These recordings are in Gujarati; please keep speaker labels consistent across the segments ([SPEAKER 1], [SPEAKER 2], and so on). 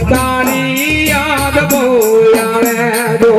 [SPEAKER 1] તારી યાદ બહુ આવે જો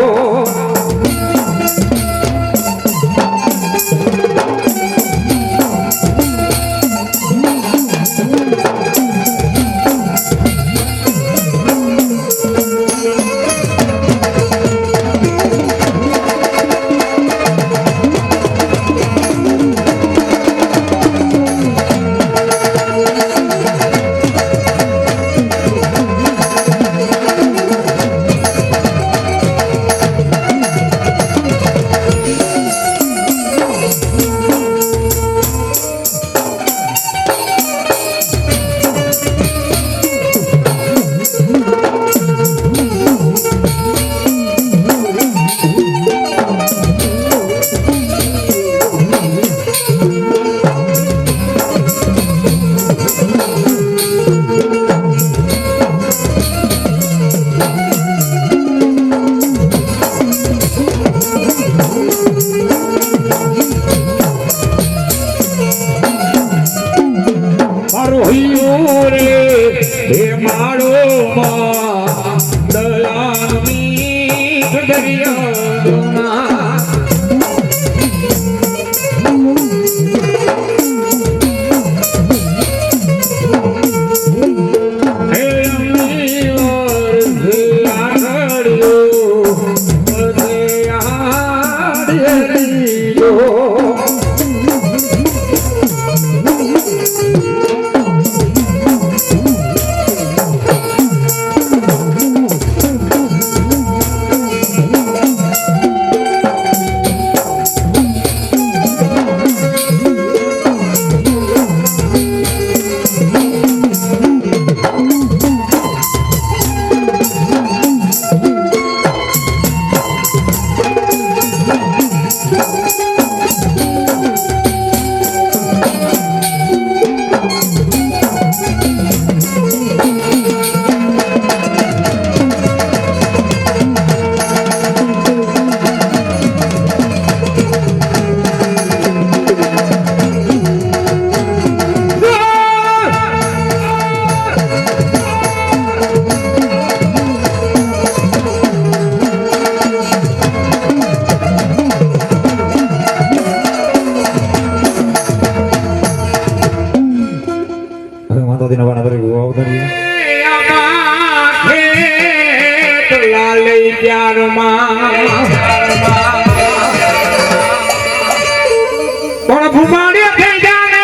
[SPEAKER 1] પણ ભૂમાડે થઈ જાને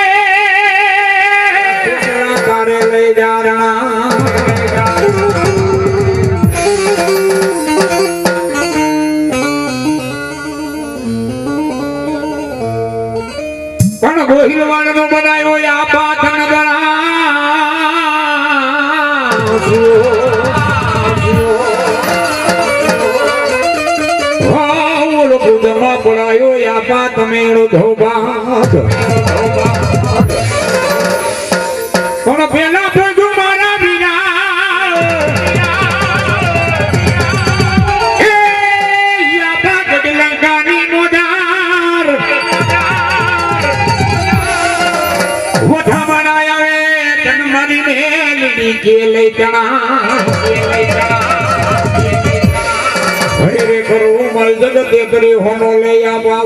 [SPEAKER 1] તારે લઈ જારણા પણ ગોહિલવાડ નો બનાવ્યો આ પાથણ ગણા પડાયો યા તમેરો ધોબા પણ પેલા તો મારા વિના એ યા ગડલંકાની મોદાર વઠા બનાયા તન મારી મેલડી કે લઈ જણા હરે કરો મલ જગતે કરી હોનો લઈ આવવા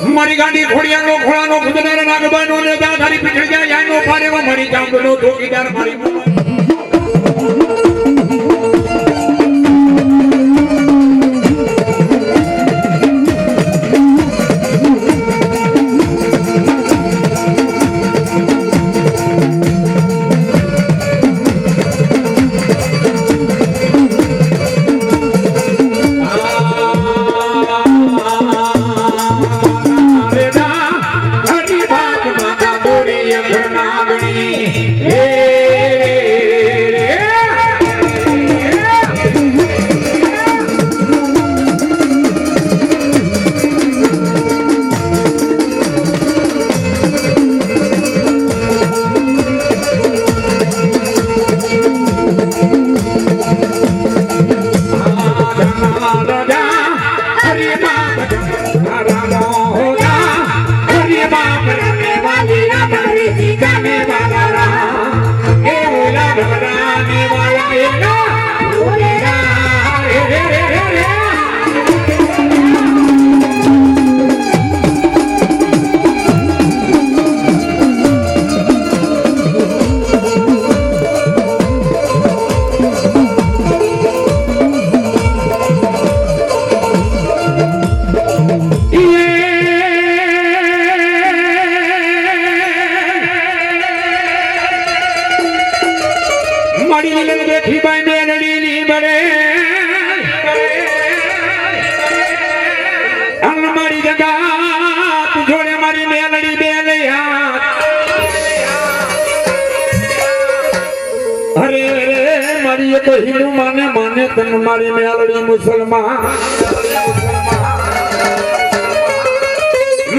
[SPEAKER 1] મારી ગાડી ખોડિયાનો ખોળાનો ખુદનાર નાગબાનો ને દાધારી પીઠ જાય યાનો ફારેવા મારી જામનો ધોકીદાર મારી મારી લઈને બેઠી બાઈ મેલડી ની બળે અન મારી જગા તું જોડે મારી મેલડી બે લઈ હાથ અરે મારી એ તો હિન્દુ માને તન મારી મેલડી મુસલમાન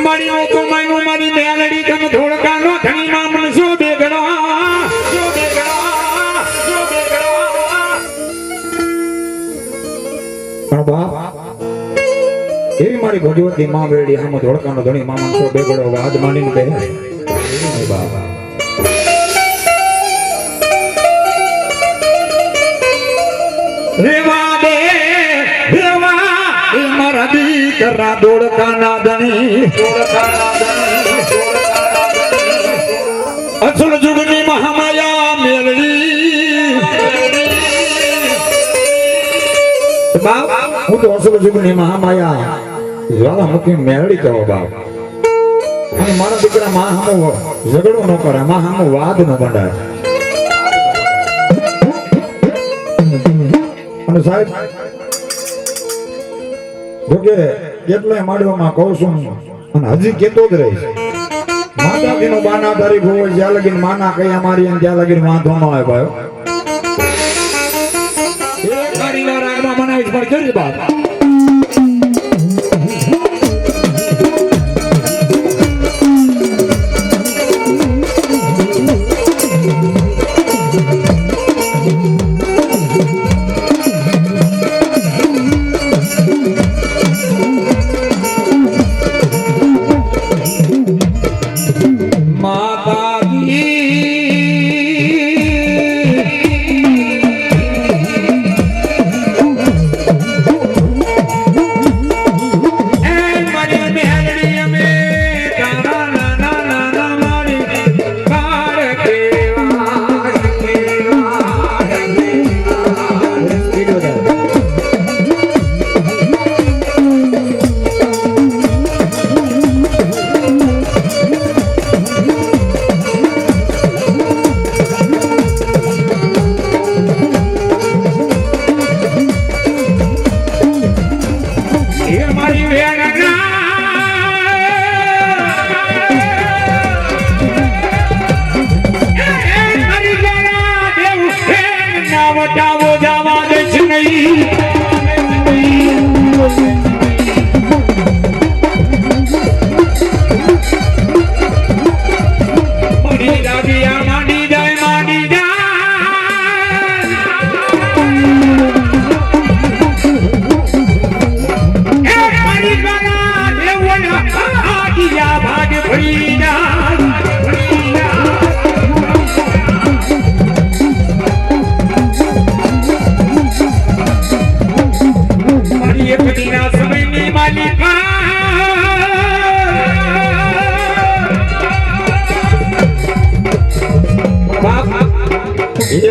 [SPEAKER 1] મારી નો તો માયનો મારી મેલડી તન ધોળકા નો ધણી માં મનસો બેગડો એવી મારી ભગવતી માં વેડી આમ ધોળકાનો ધણી માં મનસો બેગડો વાદ માનીને બે બાબા રેવા દે રેવા એ મારા દીકરા ધોળકાના ધણી અસલ જુગની મહામાયા મેલડી બાપ હું તો અસલ જુગની મહામાયા જ્વાલામુખી મેલડી કહો બાપ અને મારા દીકરા માં હામો ઝઘડો ન કરે માં હામો વાદ ન બંધાય અને સાહેબ જોકે કેટલાય માડવામાં કહું છું અને હજી કેતો જ રહીશ માતાજી નો બાના તારી ગોળ જ્યાં લગીને માના કયા મારી અને ત્યાં લગીને વાંધો ન આવે ભાઈ એક ઘડી વાર આગમાં મનાવીશ પણ કરી બાપ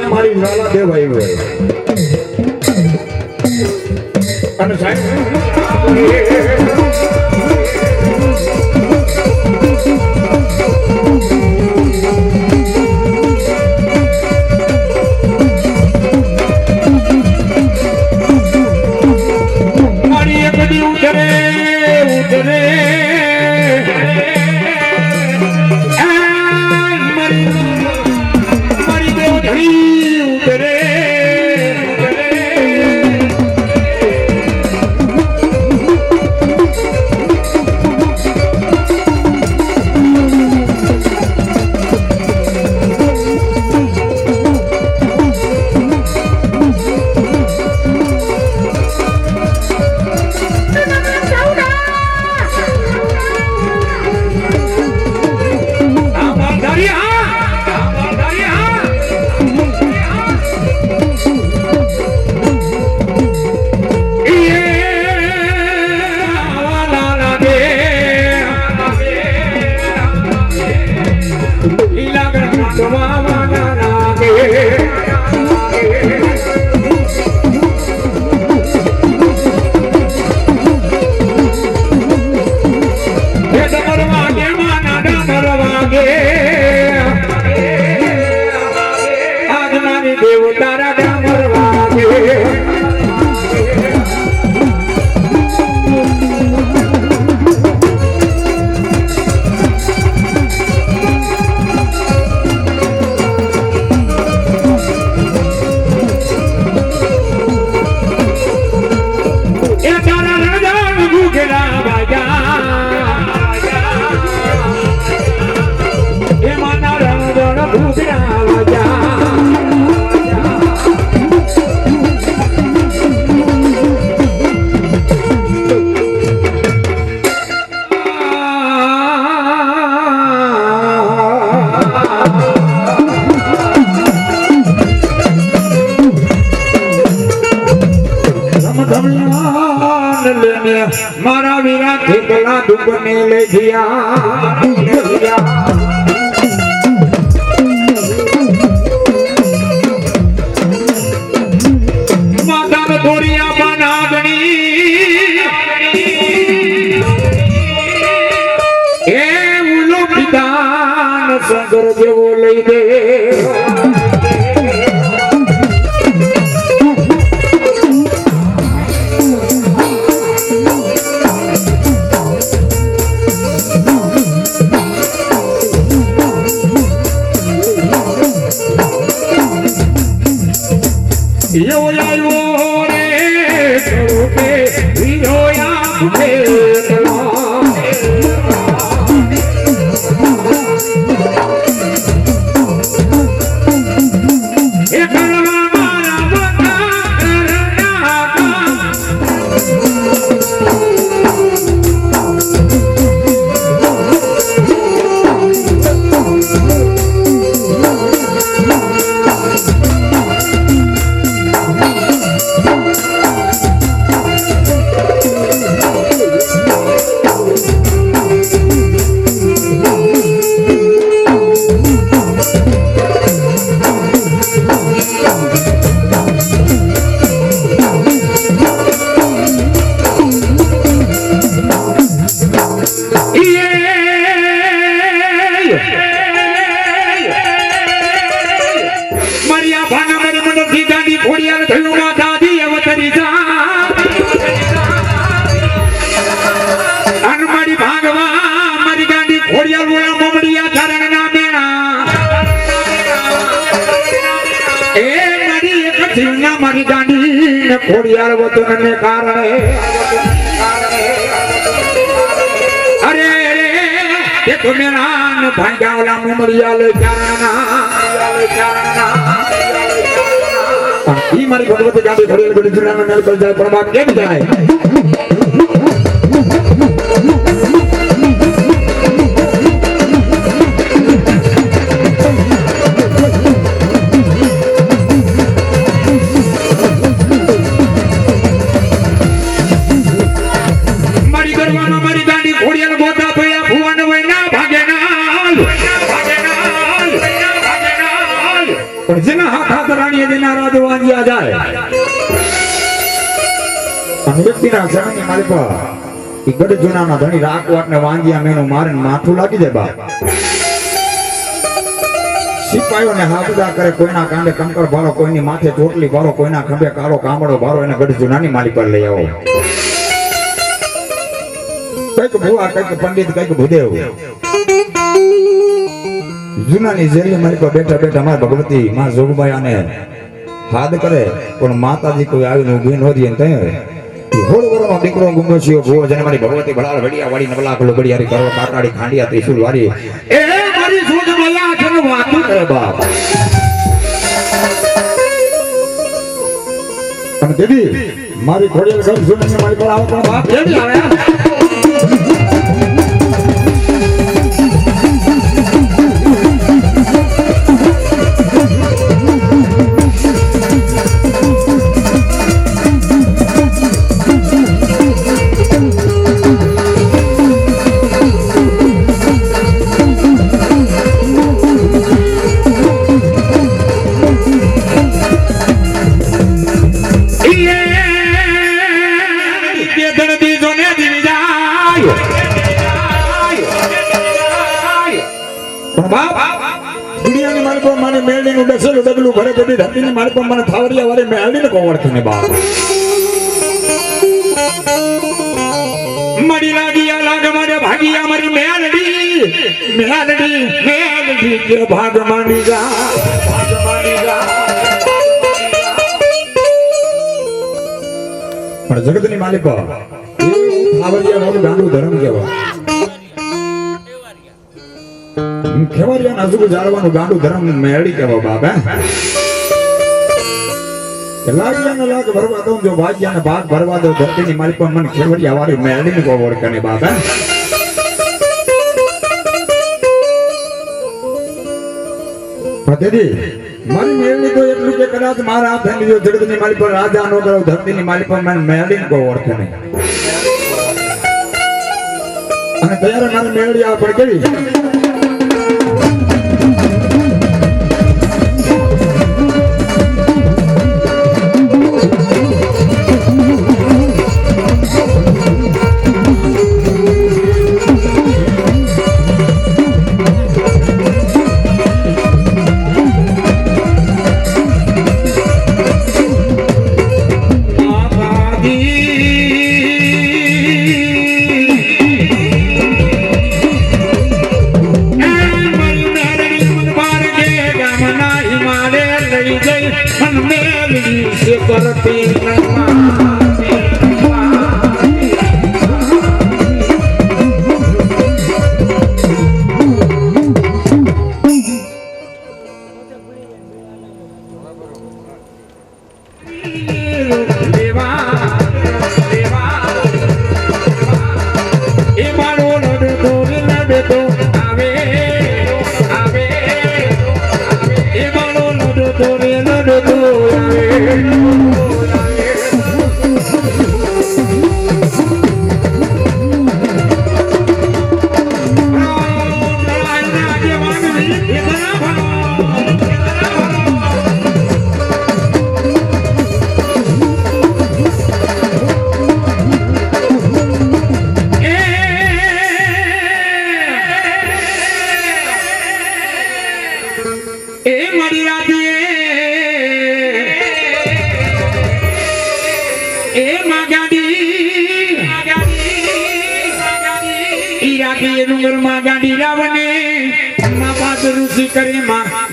[SPEAKER 1] મારી લાલા દેવાઈ હોય અને સાહેબ મારી એક દી ઉતરે દેવ તારા ડામર વાગે મારા વીરા થેકલા ડુંગરને લઈ ગયા માતા દોરિયા બનાગણી એ ઉલો પિતાન સંગર જેવો લઈ દે મારી ગાંડી ખોડિયાર વતનને કારણે અરે એ તો મેરાન ભાંગ્યાવલા મુમરિયા લે ચારણા ઈ મારી ભગવતી ગાંડી ખોડિયાર ગોડી જુનાના મેલ પર જાય પ્રભાત કેમ જાય પણ જેના હાથ હાથ રાણીએ જેના રાજ વાંજ્યા જાય અને વ્યક્તિના શરણની મારી પર ઈ ગઢ જૂનાના ધણી રાખવાટને વાંજ્યા મેનું મારે માથું લાગી જાય બાપ સિપાહીઓને હાબદા કરે કોઈના કાંડે કંકર ભારો કોઈની માથે ચોટલી ભારો કોઈના ખંભે કાળો કામડો ભારો એને ગઢ જૂનાની માલી પર લઈ આવો કઈક ભુવા કઈક પંડિત કઈક ભૂદેવ જૂનાની જેલી મારી પર બેઠા બેઠા મારા ભગવતી માં જોગબાઈ આને હાદ કરે પણ માતાજી કોઈ આવીને ઊભી નહોતી ને ત્યાં હોળ વરોનો દીકરો ગુંગો છે ભુવો જેને મારી ભગવતી ભડાળ વડિયા વાળી નવલા કલો બડિયારી કરો કાકાડી ખાંડિયા ત્રિશુલ વાળી એ મારી જોગબાઈ આ છે વાતું કરે બાપ અને દેવી મારી ખોડિયાર ઘર જૂનાની મારી પર આવો પણ બાપ કેવી આવે અસલ ડગલું ભરે બધી ધરતીની મારી પણ મને થાવરિયા વાળી મેળવીને કોવડતી ને બાપ મડી લાગી લાગ મારે ભાગિયા મારી મેલડી કે ભાગ માની જા પણ જગતની માલિક થાવરિયા વાળું ગાંડું ધર્મ કેવા ખેવારિયા નાજુક જાળવાનું ગાંડું ધર્મ મેળડી કેવો બાપ હે લાગ્યા ને લાગ ભરવા દઉં જો ભાગ્યા ને ભાગ ભરવા દઉં ધરતીની માલિક પણ મને ખેવરિયા વાળી મેળડી ને કો ઓળખને બાપ હે પતેદી મારી મેળડી તો એટલું કે કદાચ મારા હાથ લીધો જગતની માલિક પર રાજા નો કરો ધરતીની માલિક પણ મને મેળડી ને કો ઓળખને અને ત્યારે મારી મેળડી આ પણ કેવી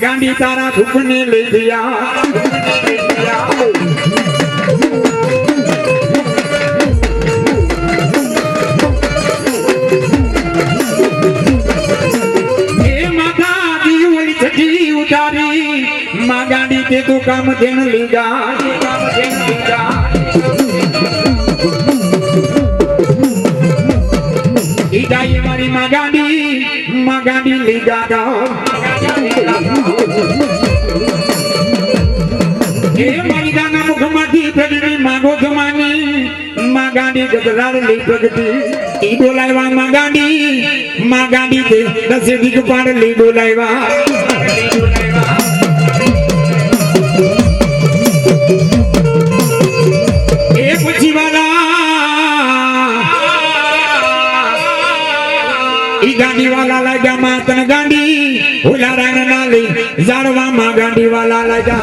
[SPEAKER 1] गांडी तारा धुपने ले दिया उतारी माँ गांडी के तो काम देने लेगा इदाई मारी माँ गांडी लेगा ए मारी गाना मुखमाती प्रगति मागो जमानी माँ गांडी गजरार ले प्रगति ई बोलायवा माँ गांडी के दसे दिख पार ले बोलायवा ए पछी वाला ई गांडी वाला लगा मातन गांडी होला रान नाली जाड़वा माँ गांडी वाला लगा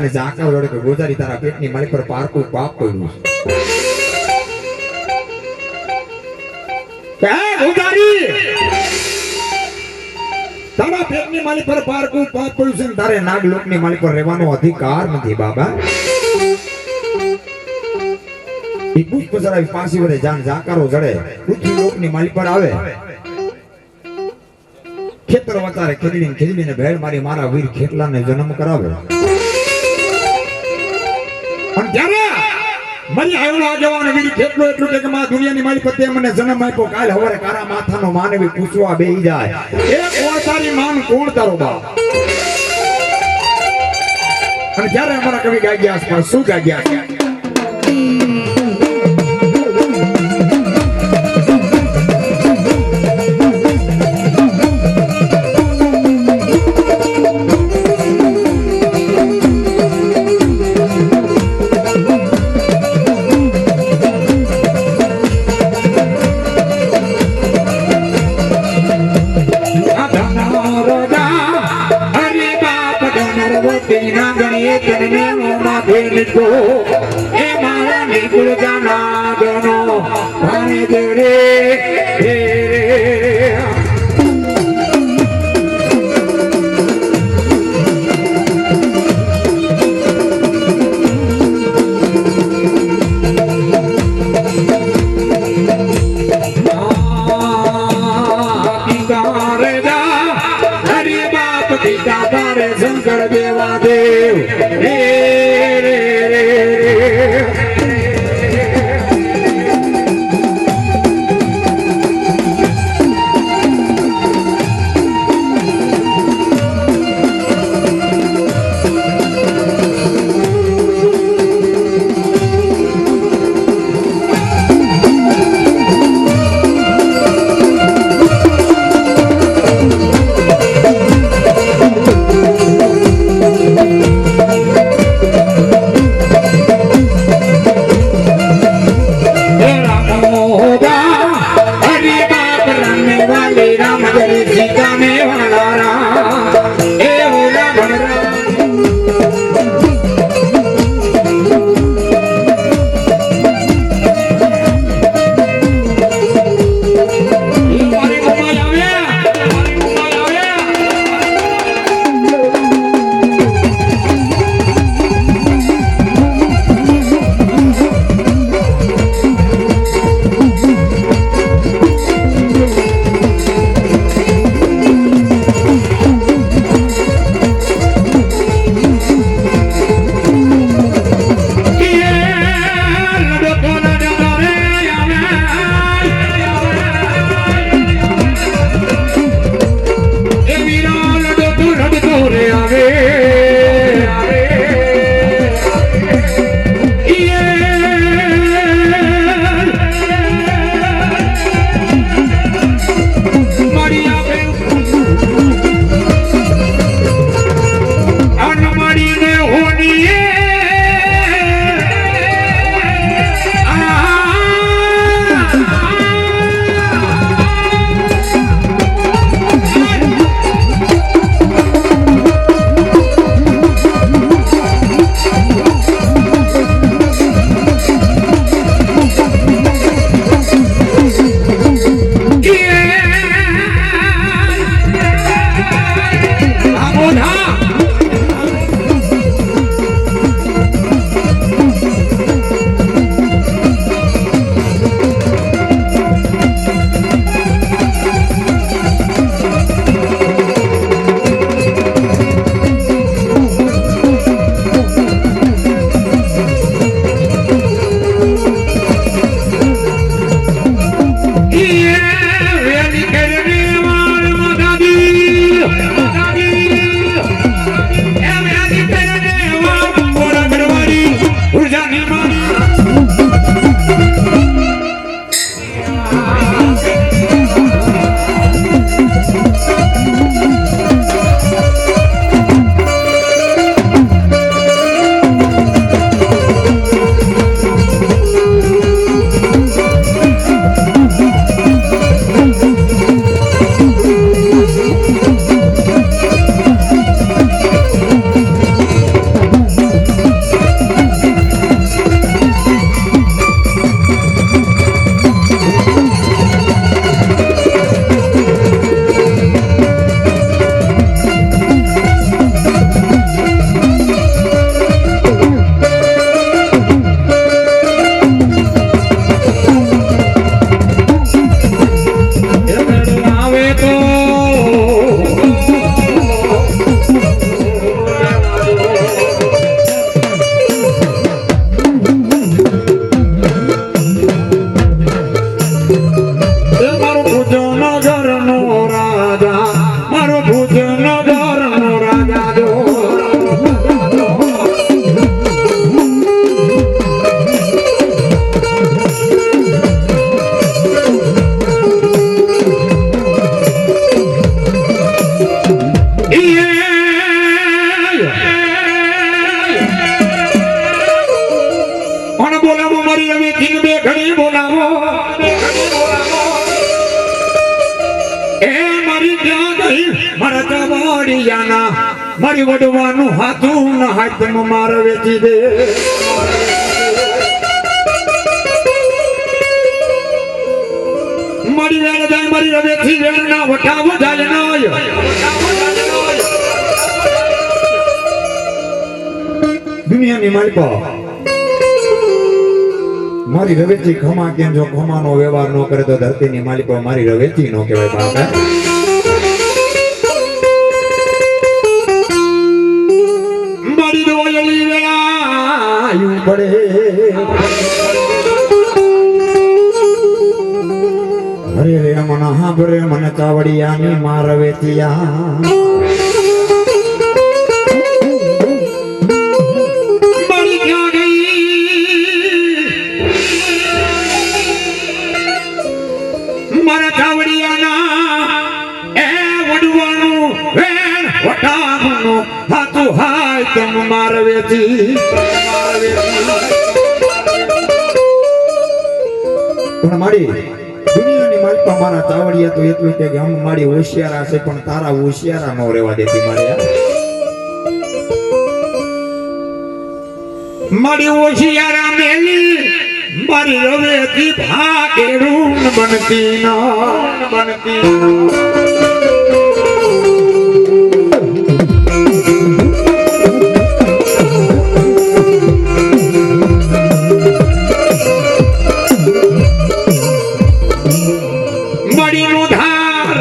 [SPEAKER 1] અને ઝાકર જોડે કે ગોજારી તારા પેટની મારી પર પારકું પાપ પડ્યું છે ગોજારી તારા પેટની મારી પર પારકું પાપ પડ્યું છે તારે નાગલોકની મારી પર રહેવાનો અધિકાર નથી બાબા ઈ પુષ્પ ચડાવી પાછી વડે જાન ઝાકરો જડે પૃથ્વી લોકની મારી પર આવે ખેતર વતારે ખેડીને ભેળ મારી મારા વીર ખેટલાને જન્મ કરાવે અને ત્યારે મારી આયોલા જવાને વીર ખેટલો એટલું કે માં દુનિયાની મારી પતે મને જન્મ આપ્યો કાલ હવારે કારા માથાનો માનવી પૂછવા બેહી જાય એ કોણ તારી માન કોણ તારો બાપ અને જ્યારે અમારા કવિ ગાગ્યા આસપાસ શું ગાગ્યા શંકર દેવા દેવ મારા ચવાડિયાના મારી વડવાનું હાથું ના હાથમાં મારે વેચી દે મારી વેણ જાય મારી રવેથી વેણ ના વટાવો જાય નાય દુનિયાની માલિકો મારી રવેચી ખમા કેમ જો ખમાનો વ્યવહાર ન કરે તો ધરતીની માલિકો મારી રવેચી નો કહેવાય બાપ મારી દોયલી વેળાયું પડે હરે રે મન હાંભરે મને ચાવડિયાની માર રવેચિયા મારા ચાવડિયાના એ વડવાનું વેણ વટાનું હાથું હાય તમ માર વેચી પણ મારી દુનિયાની માલિકા મારા ચાવડિયા તો એટલું કે હમ મારી હોશિયારા છે પણ તારા હોશિયારા નો રહેવા દેતી મારી હોશિયારા મેલી મારી રવેથી ભાગેડું બનતી મડીનું ધાર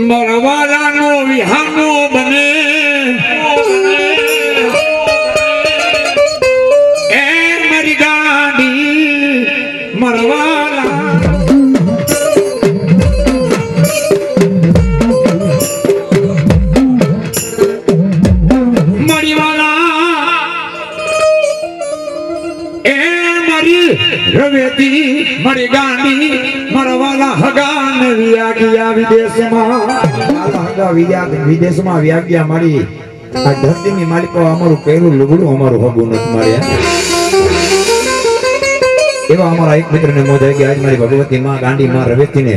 [SPEAKER 1] મરવાલાનો વિહાનો બને એ મારી ગાડી મરવાલા મરીવાલા એ મારી રવેતી મારી ગાડી મરવાલા હગાન વ્યાગ્યા વિદેશમાં વ્યાગ્યા મારી આ ધરતીની માલિકો અમારું પહેલું લુગડું અમારું હગું નથી માર્યા એવા અમારા એક મિત્રને મોજ આવી ગયા આજ મારી ભગવતી માં ગાંડી માં રવેતીને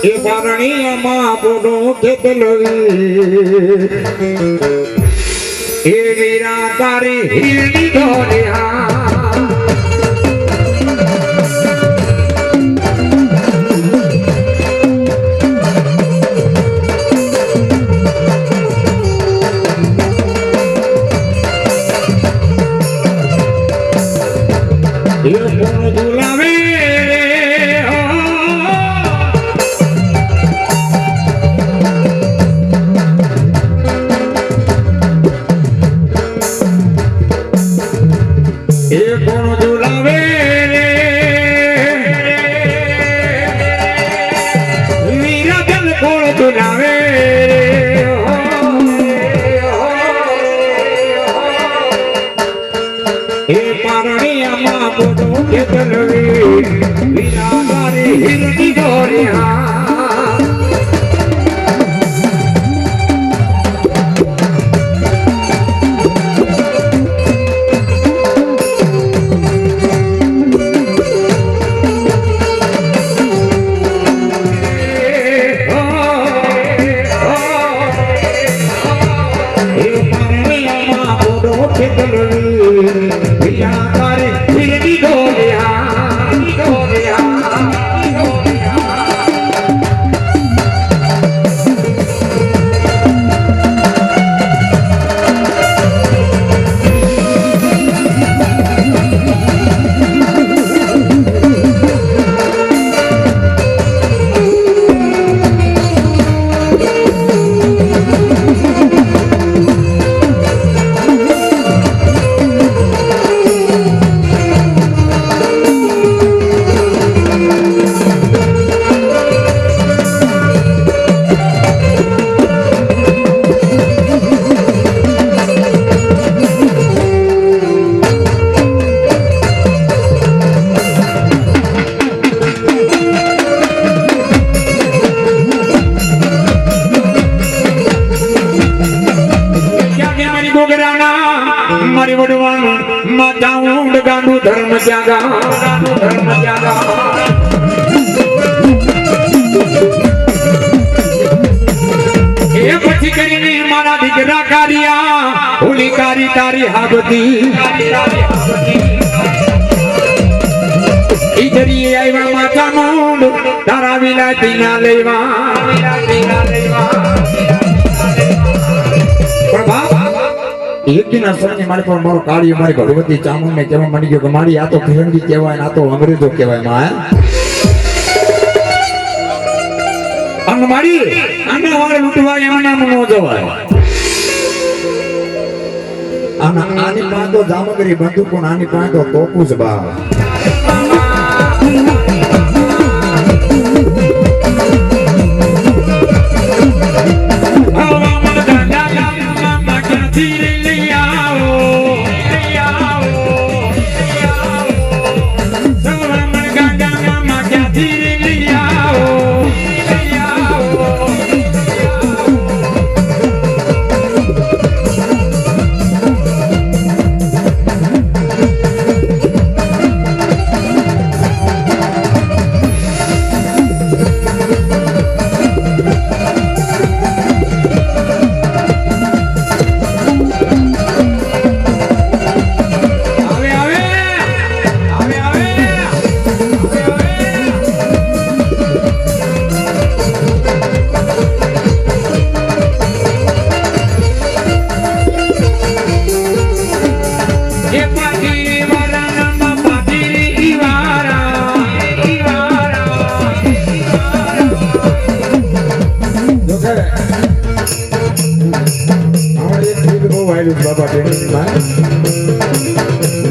[SPEAKER 1] એ પારણીયામાં પોડો ખેતલવી એ વીરા તારી હિરણી દોડ્યા એ કોણ ઝુલાવે ગ્રાઉન્ડ ગાંડુ ધર્મ ત્યાગા એ પછી કરીને મારા દીકરા કારિયા હોલી કારી તારી હાબતી ઈજરી આવ્યા માતા મૂંડ તારા વિલાતી ના લેવા એકના સરને મારી પર મારો કાળિયો મારી ભગવતી ચામુંડને કહેવા માંડી ગયો કે મારી આ તો ફિરંગી કહેવાય ને આ તો અંગ્રેજો કહેવાય માં અંગ મારી આના વાળ લૂંટવા એમને આમ નો જવાય આની પાસે તો જામગરી બંદૂકો આની પાસે તો તોપું જ બા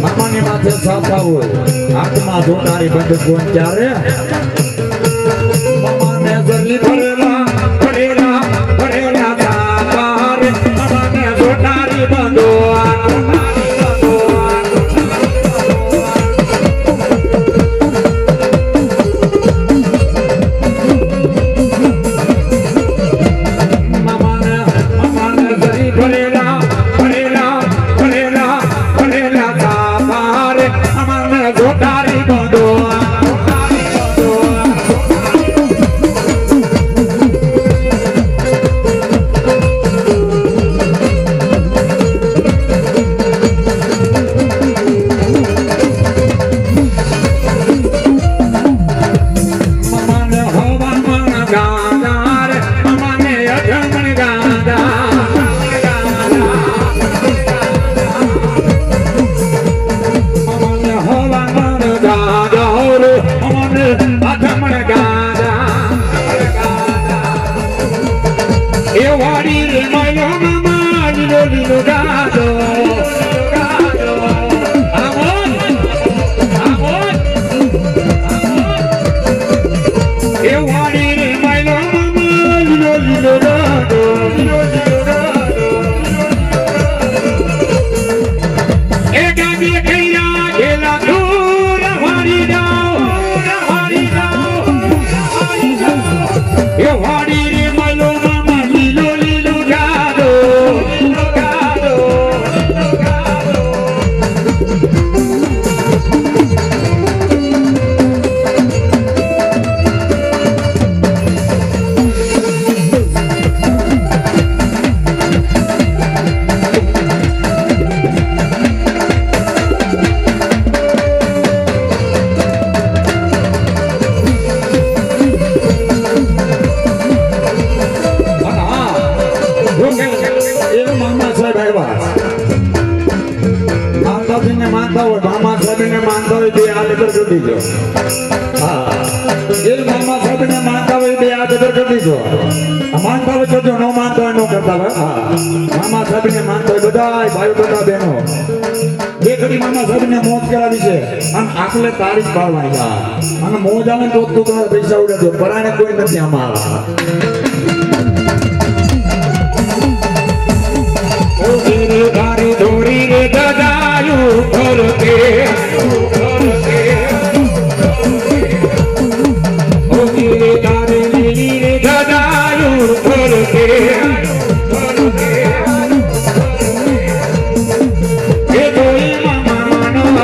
[SPEAKER 1] મામાની માથે સાફા હોય હાથમાં જોટારી બંધ કોણ ક્યારે મામાને જલ્દી ભરેલા સાફા રે મામાને જોટારી બંધો માનતા હોય મામા સાહેબને માનતા હોય બે હાથ ઉપર કરી દીજો હા એ મામા સાહેબને માનતા હોય બે હાથ ઉપર કરી દીજો માનતા હોય તો ન માનતા હોય ન કરતા હોય હા મામા સાહેબને માનતા હોય બધા ભાઈ બધા બહેનો બે ઘડી મામા સાહેબને મોજ કરાવી છે આમ આખલે તારીખ પાડવાની હા અને મોજ આવે તો તમારે પૈસા ઉડે પરાણે કોઈ નથી આમાં ધોરી રે ગદાયું ફરકે રે તારે લીલી રે ગદાયું ફરકે એ કોઈ મામા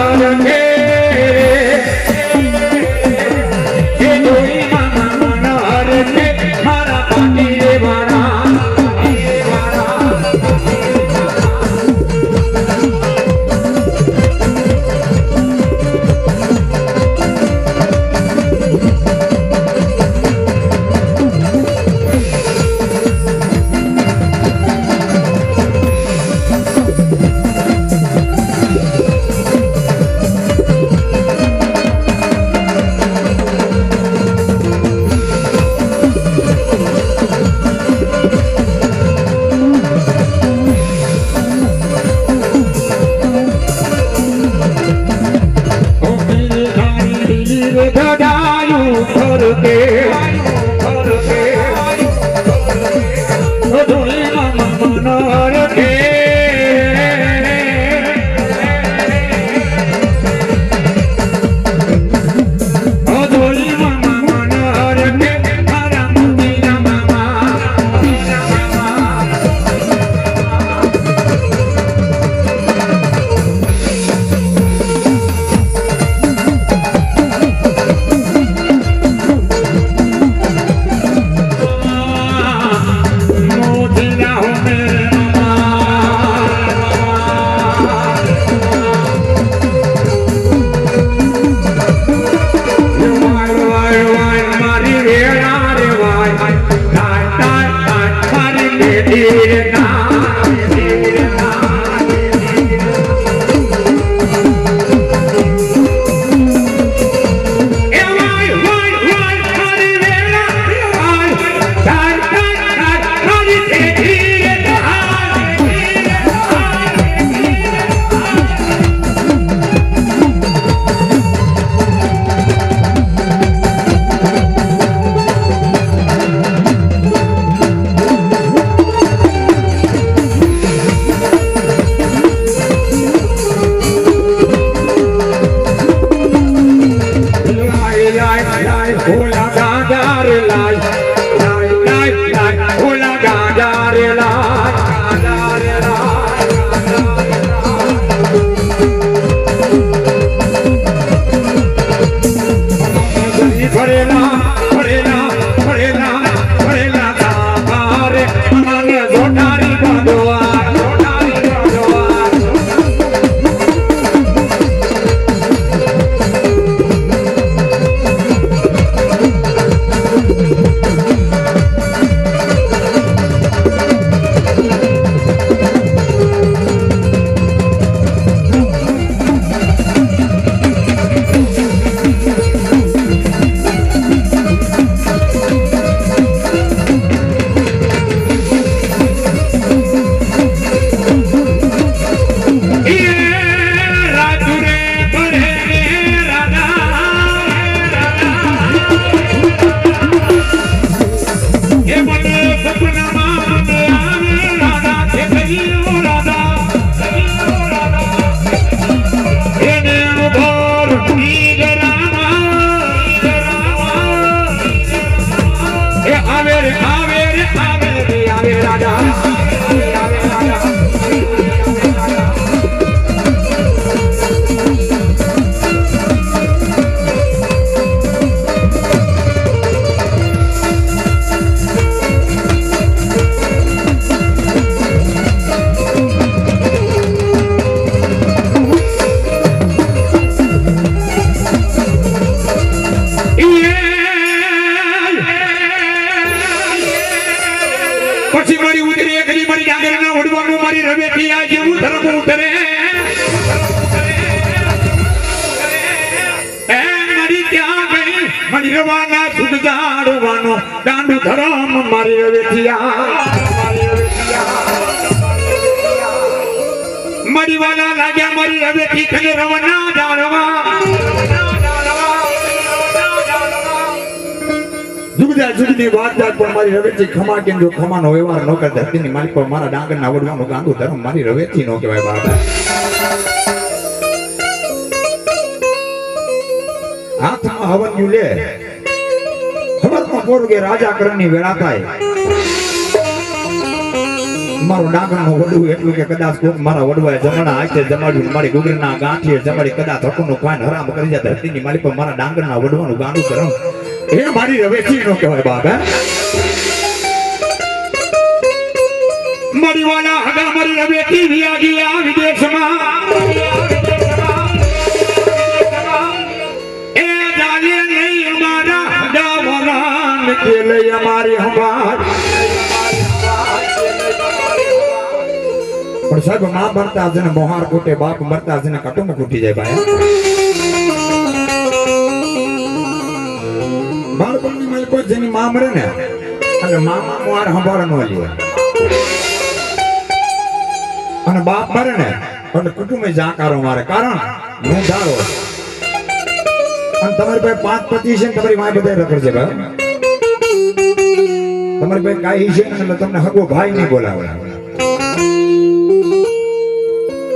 [SPEAKER 1] રવાના સુખ જાડવાનો દાંડુ ધરમ મારી રવેઠિયા મરીવાલા લાગ્યા મારી રવેઠી ખને રવાના જાણવા જુગદા જુગની વાત પણ મારી રવેઠી ખમા કેમ જો ખમાનો વ્યવહાર ન કરતા ધરતીની માલિક પર મારા ડાંગરના વડવાનું ગાંધુ ધરમ મારી રવેઠી નો કહેવાય બાબા હાથમાં હવન લે હવનમાં પોરું કે રાજા કરણની વેળા થાય મારું ડાંગરનું વડવું એટલું કે કદાચ કોક મારા વડવાએ જમણા હાથે જમાડ્યું મારી ગુગરના ગાંઠીએ જમાડી કદાચ હકુનું કાન હરામ કરી જાય ધરતીની માલિક પર મારા ડાંગરના વડવાનું ગાંડું કરમ એ મારી રવેઠી નો કહેવાય બાપ મારી વાલા હગા મારી રવેઠી વિયા ગયા વિદેશમાં લઈ અમારી હમાર પણ સાહેબ માં મરતા છે ને મોહાર કૂટે બાપ મરતા છે ને કટુંબ કૂટી જાય ભાઈ બાળપણની માલ કોઈ જેની માં મરે ને અને મામા મોહાર સંભાળ ન લે અને બાપ મરે ને અને કુટુંબે જાકારો મારે કારણ હું ધારો અને તમારી પાસે 5 પતિ છે ને તમારી માં બધા રખડ છે ભાઈ તમારી ભાઈ કાઈ છે એટલે તમને હગો ભાઈ નહીં બોલાવે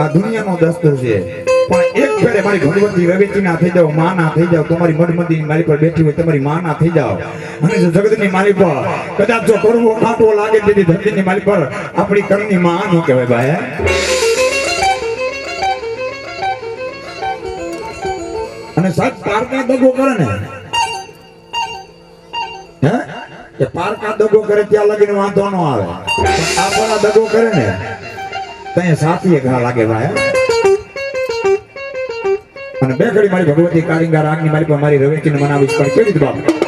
[SPEAKER 1] આ દુનિયાનો દસ્તુર છે પણ એક ફેરે મારી ભગવતી રવેચી ના થઈ જાવ માં ના થઈ જાવ તમારી મઢમંદીની મારી પર બેઠી હોય તમારી માં ના થઈ જાવ અને જો જગતની મારી પર કદાચ જો કરવો કાંટો લાગે તેથી ધરતીની મારી પર આપણી કર્મની માં નો કહેવાય ભાઈ અને સાત પારકા દગો કરે ને હે કે પારકા દગો કરે ત્યાં લગીને વાંધો ન આવે આપણા દગો કરે ને ત્યાં સાથી ઘા લાગે ભાઈ અને બે ઘડી મારી ભગવતી કારિંગા રાગની મારી પર મારી રવેચીને મનાવીશ પણ કેવી રીતે બાપ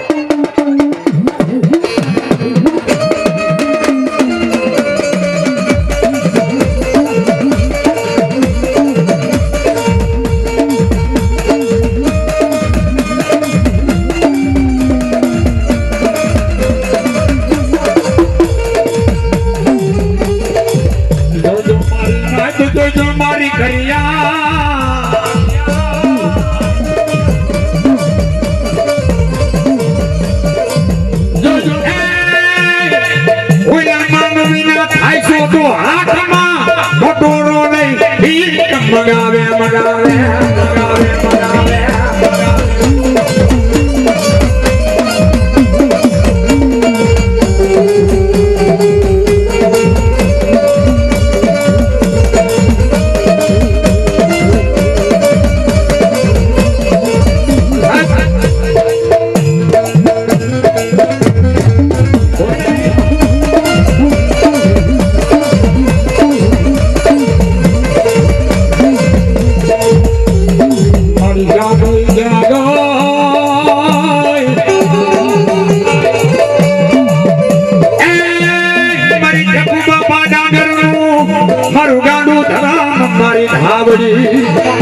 [SPEAKER 1] મગાવે મગાવે મગાવે મગાવે મારું ગાંડું ધરામ મારી ધાવડી